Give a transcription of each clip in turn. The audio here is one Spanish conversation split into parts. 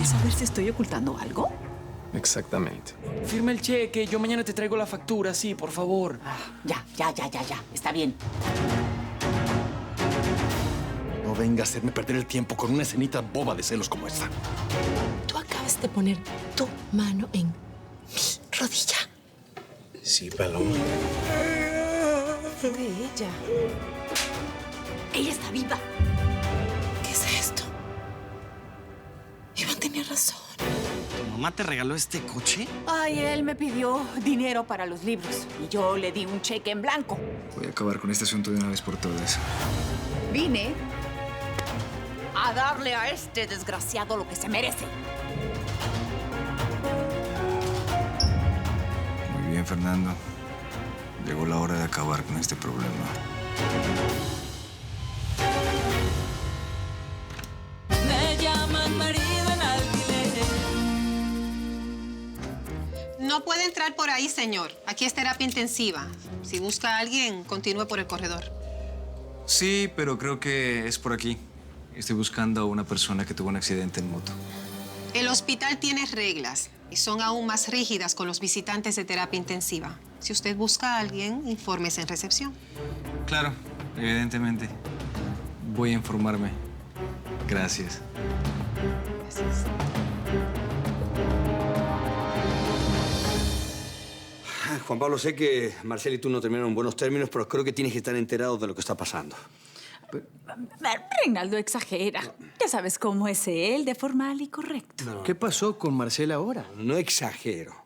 ¿Quieres saber si estoy ocultando algo? Exactamente. Firma el cheque. Yo mañana te traigo la factura, sí, por favor. Ya. Está bien. No venga a hacerme perder el tiempo con una escenita boba de celos como esta. Tú acabas de poner tu mano en mi rodilla. Sí, Paloma. De ella. Ella está viva. ¿Qué es esto? Iván tenía razón. ¿Tu mamá te regaló este coche? Ay, él me pidió dinero para los libros y yo le di un cheque en blanco. Voy a acabar con este asunto de una vez por todas. Vine a darle a este desgraciado lo que se merece. Muy bien, Fernando. Llegó la hora de acabar con este problema. Me llaman marido en alquiler. No puede entrar por ahí, señor. Aquí es terapia intensiva. Si busca a alguien, continúe por el corredor. Sí, pero creo que es por aquí. Estoy buscando a una persona que tuvo un accidente en moto. El hospital tiene reglas y son aún más rígidas con los visitantes de terapia intensiva. Si usted busca a alguien, infórmese en recepción. Claro, evidentemente. Voy a informarme. Gracias. Gracias. Juan Pablo, sé que Marcela y tú no terminaron en buenos términos, pero creo que tienes que estar enterado de lo que está pasando. Reinaldo exagera. Ya sabes cómo es él, de formal y correcto. ¿Qué pasó con Marcela ahora? No exagero.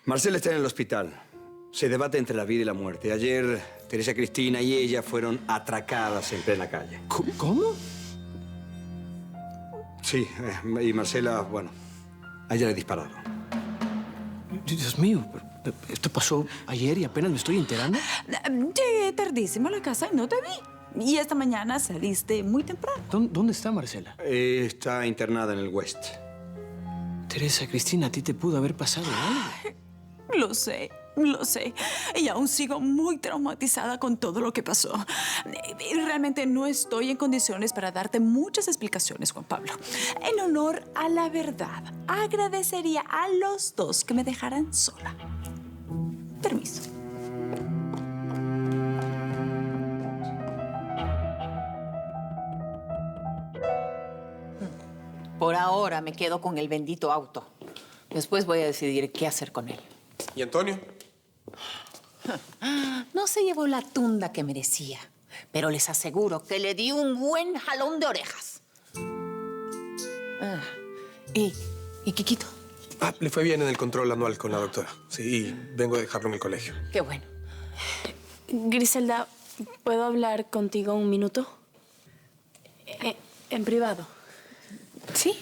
Marcela está en el hospital. Se debate entre la vida y la muerte. Ayer, Teresa Cristina y ella fueron atracadas en plena calle. ¿Cómo? Sí, y Marcela, bueno, a ella le dispararon. Dios mío, esto pasó ayer y apenas me estoy enterando. Llegué tardísimo a la casa y no te vi. Y esta mañana saliste muy temprano. ¿Dónde está Marcela? Está internada en el West. Teresa, Cristina, a ti te pudo haber pasado algo. Lo sé. Y aún sigo muy traumatizada con todo lo que pasó. Y realmente no estoy en condiciones para darte muchas explicaciones, Juan Pablo. En honor a la verdad, agradecería a los dos que me dejaran sola. Permiso. Por ahora me quedo con el bendito auto. Después voy a decidir qué hacer con él. ¿Y Antonio? No se llevó la tunda que merecía, pero les aseguro que le di un buen jalón de orejas. ¿Y Quiquito? Le fue bien en el control anual con la doctora. Sí, y vengo a dejarlo en el colegio. Qué bueno. Griselda, ¿puedo hablar contigo un minuto? En privado. Sí,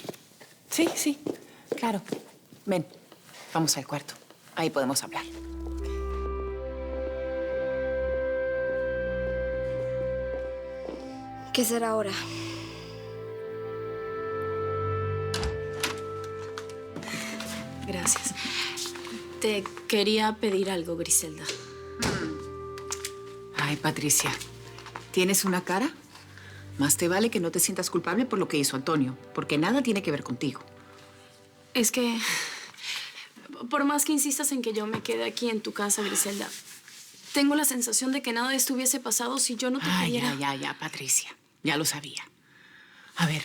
claro. Ven, vamos al cuarto. Ahí podemos hablar. ¿Qué será ahora? Gracias. Te quería pedir algo, Griselda. Ay, Patricia, ¿tienes una cara? Más te vale que no te sientas culpable por lo que hizo Antonio, porque nada tiene que ver contigo. Es que, por más que insistas en que yo me quede aquí en tu casa, Griselda, tengo la sensación de que nada de esto hubiese pasado si yo no te pidiera... Ya, Patricia. Ya lo sabía. A ver,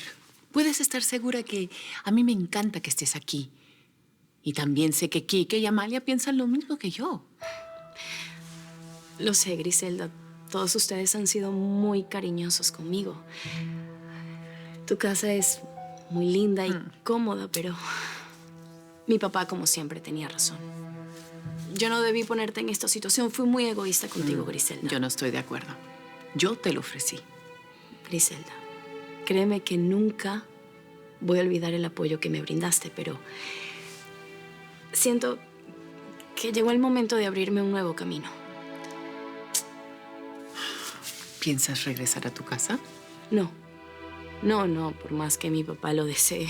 puedes estar segura que a mí me encanta que estés aquí. Y también sé que Quique y Amalia piensan lo mismo que yo. Lo sé, Griselda. Todos ustedes han sido muy cariñosos conmigo. Tu casa es muy linda y cómoda, pero mi papá, como siempre, tenía razón. Yo no debí ponerte en esta situación. Fui muy egoísta contigo, Griselda. Yo no estoy de acuerdo. Yo te lo ofrecí. Griselda, créeme que nunca voy a olvidar el apoyo que me brindaste, pero siento que llegó el momento de abrirme un nuevo camino. ¿Piensas regresar a tu casa? No, por más que mi papá lo desee,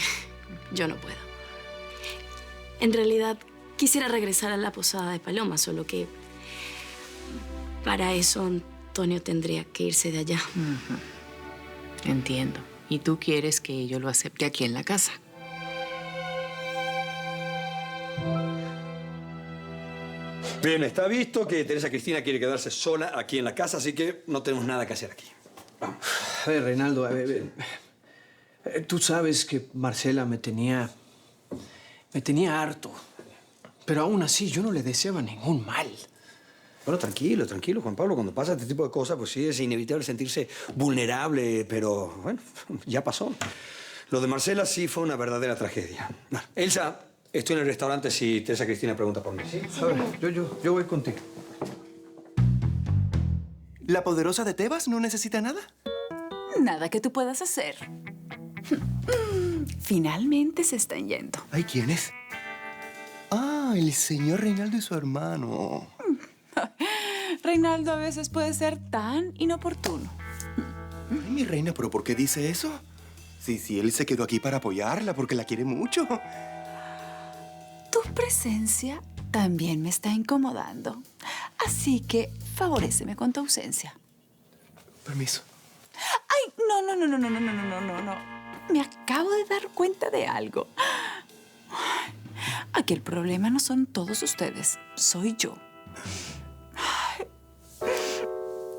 yo no puedo. En realidad, quisiera regresar a la posada de Paloma, solo que para eso Antonio tendría que irse de allá. Entiendo. ¿Y tú quieres que yo lo acepte aquí en la casa? Bien, está visto que Teresa Cristina quiere quedarse sola aquí en la casa, así que no tenemos nada que hacer aquí. Vamos. A ver, Reinaldo, tú sabes que Marcela me tenía harto. Pero aún así, yo no le deseaba ningún mal. Bueno, tranquilo, tranquilo, Juan Pablo. Cuando pasa este tipo de cosas, pues sí, es inevitable sentirse vulnerable, pero bueno, ya pasó. Lo de Marcela sí fue una verdadera tragedia. Bueno, Elsa, estoy en el restaurante si Teresa Cristina pregunta por mí, ¿sí? A ver, yo voy contigo. ¿La poderosa de Tebas no necesita nada? Nada que tú puedas hacer. Finalmente se están yendo. Ay, ¿quién es? Ah, el señor Reinaldo y su hermano. Reinaldo a veces puede ser tan inoportuno. Ay, mi reina, ¿pero por qué dice eso? Sí, él se quedó aquí para apoyarla porque la quiere mucho. Tu presencia también me está incomodando. Así que favoréceme con tu ausencia. Permiso. Ay, no. Me acabo de dar cuenta de algo. Aquí el problema no son todos ustedes, soy yo. Ay,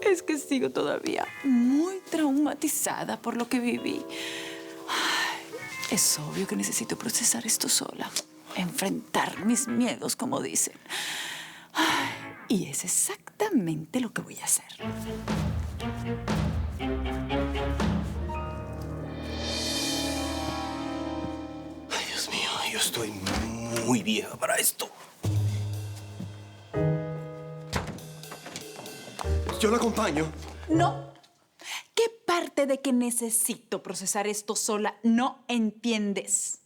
es que sigo todavía muy traumatizada por lo que viví. Ay, es obvio que necesito procesar esto sola, enfrentar mis miedos, como dicen. Ay, y es exactamente lo que voy a hacer. Ay, Dios mío, yo estoy muy vieja para esto. Yo la acompaño. No. ¿Qué parte de que necesito procesar esto sola no entiendes?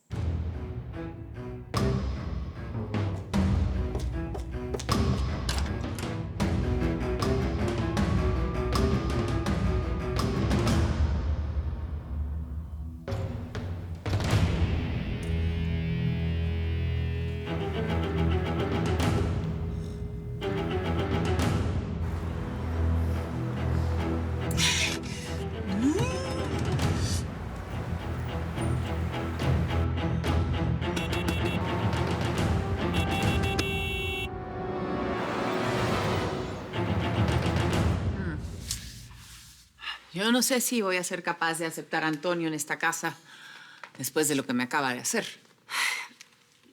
Yo no sé si voy a ser capaz de aceptar a Antonio en esta casa después de lo que me acaba de hacer.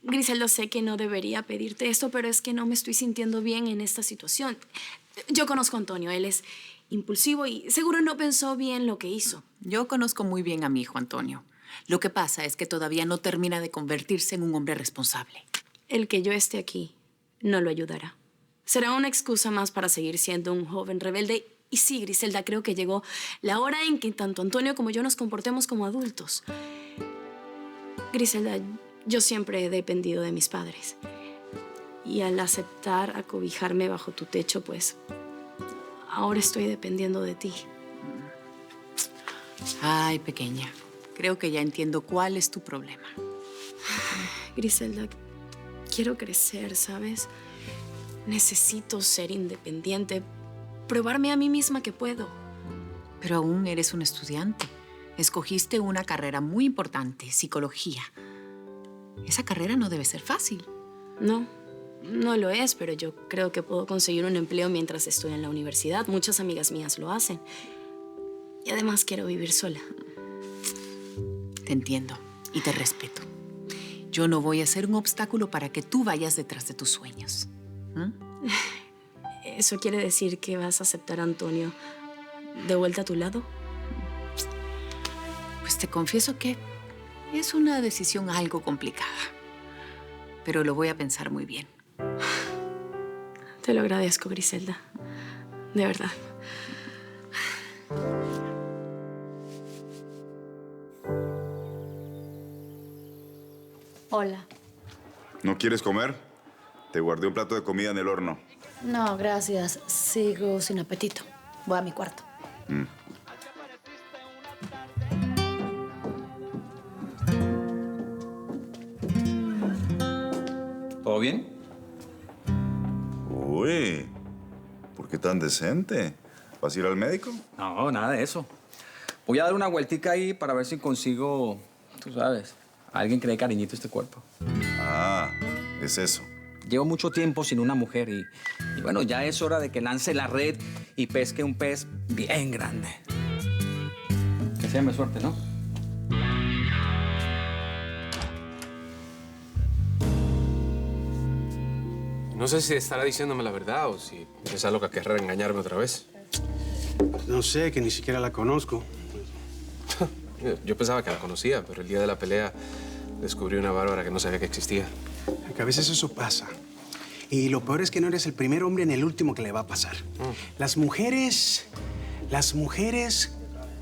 Griselda, sé que no debería pedirte esto, pero es que no me estoy sintiendo bien en esta situación. Yo conozco a Antonio, él es impulsivo y seguro no pensó bien lo que hizo. Yo conozco muy bien a mi hijo Antonio. Lo que pasa es que todavía no termina de convertirse en un hombre responsable. El que yo esté aquí no lo ayudará. Será una excusa más para seguir siendo un joven rebelde. Y sí, Griselda, creo que llegó la hora en que tanto Antonio como yo nos comportemos como adultos. Griselda, yo siempre he dependido de mis padres. Y al aceptar acobijarme bajo tu techo, pues ahora estoy dependiendo de ti. Ay, pequeña, creo que ya entiendo cuál es tu problema. Griselda, quiero crecer, ¿sabes? Necesito ser independiente, probarme a mí misma que puedo. Pero aún eres un estudiante. Escogiste una carrera muy importante, psicología. Esa carrera no debe ser fácil. No, no lo es, pero yo creo que puedo conseguir un empleo mientras estoy en la universidad. Muchas amigas mías lo hacen. Y además quiero vivir sola. Te entiendo y te respeto. Yo no voy a ser un obstáculo para que tú vayas detrás de tus sueños. ¿Eso quiere decir que vas a aceptar a Antonio de vuelta a tu lado? Pues te confieso que es una decisión algo complicada. Pero lo voy a pensar muy bien. Te lo agradezco, Griselda. De verdad. Hola. ¿No quieres comer? Te guardé un plato de comida en el horno. No, gracias. Sigo sin apetito. Voy a mi cuarto. ¿Todo bien? Uy, ¿por qué tan decente? ¿Vas a ir al médico? No, nada de eso. Voy a dar una vueltica ahí para ver si consigo, tú sabes, alguien que le dé cariñito a este cuerpo. Ah, es eso. Llevo mucho tiempo sin una mujer y bueno, ya es hora de que lance la red y pesque un pez bien grande. Que sea mi suerte, ¿no? No sé si estará diciéndome la verdad o si es algo que querrá engañarme otra vez. No sé, que ni siquiera la conozco. Yo pensaba que la conocía, pero el día de la pelea descubrí una bárbara que no sabía que existía. Que a veces eso pasa. Y lo peor es que no eres el primer hombre ni el último que le va a pasar. Las mujeres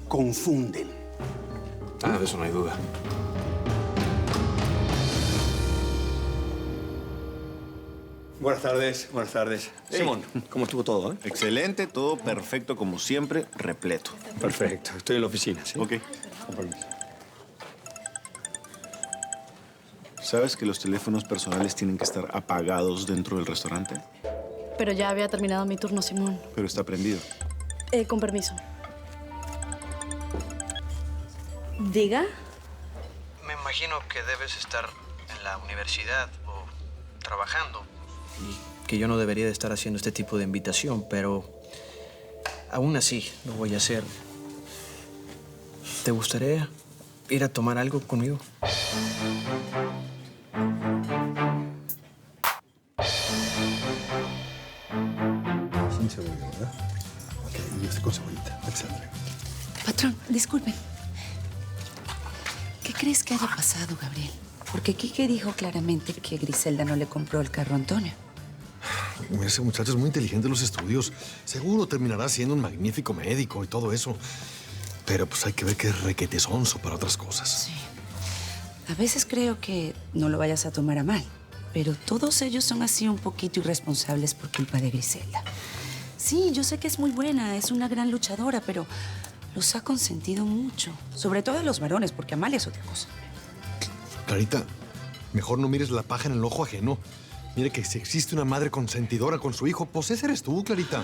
confunden. Ah, de eso no hay duda. Buenas tardes, buenas tardes. Simón, ¿cómo estuvo todo? Excelente, todo perfecto como siempre, repleto. Perfecto, estoy en la oficina, ¿sí? Ok. Con permiso. ¿Sabes que los teléfonos personales tienen que estar apagados dentro del restaurante? Pero ya había terminado mi turno, Simón. Pero está prendido. Con permiso. ¿Diga? Me imagino que debes estar en la universidad o trabajando. Y que yo no debería de estar haciendo este tipo de invitación, pero aún así lo voy a hacer. ¿Te gustaría ir a tomar algo conmigo? Sin cebolla, ¿verdad? Ok, y este con cebollita. Alexandra. Patrón, disculpen. ¿Qué crees que haya pasado, Gabriel? Porque Quique dijo claramente que Griselda no le compró el carro a Antonio. Ese muchacho es muy inteligente en los estudios. Seguro terminará siendo un magnífico médico y todo eso. Pero pues hay que ver que es requete sonso para otras cosas. Sí. A veces creo que no lo vayas a tomar a mal, pero todos ellos son así un poquito irresponsables por culpa de Griselda. Sí, yo sé que es muy buena, es una gran luchadora, pero los ha consentido mucho. Sobre todo a los varones, porque Amalia es otra cosa. Clarita, mejor no mires la paja en el ojo ajeno. Mire que si existe una madre consentidora con su hijo, pues ese eres tú, Clarita.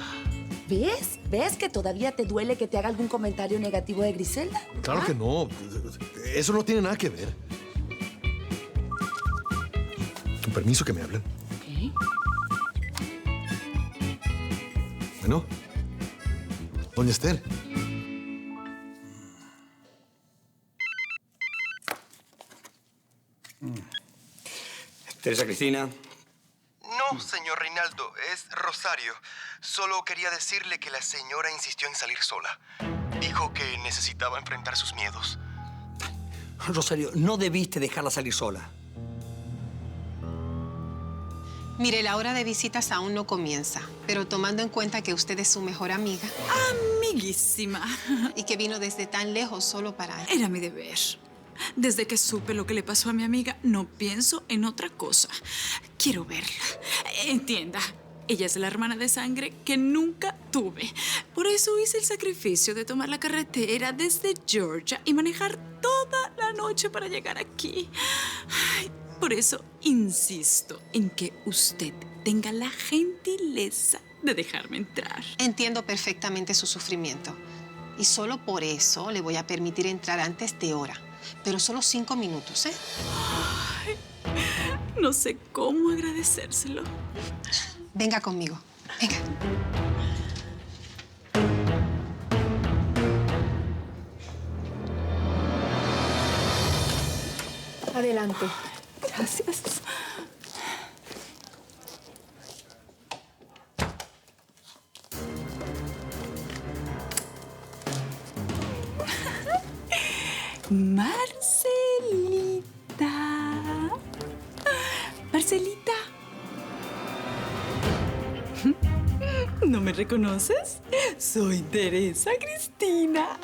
¿Ves? ¿Ves que todavía te duele que te haga algún comentario negativo de Griselda? Claro que no. Eso no tiene nada que ver. Con permiso que me hablen. Ok. Bueno. Doña Esther. Teresa Cristina. No, señor Reinaldo, es Rosario. Solo quería decirle que la señora insistió en salir sola. Dijo que necesitaba enfrentar sus miedos. Rosario, no debiste dejarla salir sola. Mire, la hora de visitas aún no comienza, pero tomando en cuenta que usted es su mejor amiga. Amiguísima. Y que vino desde tan lejos solo para... Era mi deber. Desde que supe lo que le pasó a mi amiga, no pienso en otra cosa. Quiero verla. Entienda, ella es la hermana de sangre que nunca tuve. Por eso hice el sacrificio de tomar la carretera desde Georgia y manejar toda la noche para llegar aquí. Ay, por eso insisto en que usted tenga la gentileza de dejarme entrar. Entiendo perfectamente su sufrimiento. Y solo por eso le voy a permitir entrar antes de hora. Pero solo 5 minutos, ¿eh? Ay, no sé cómo agradecérselo. Venga conmigo. Venga. Adelante. Gracias. Marcelita. Marcelita. ¿No me reconoces? Soy Teresa Cristina.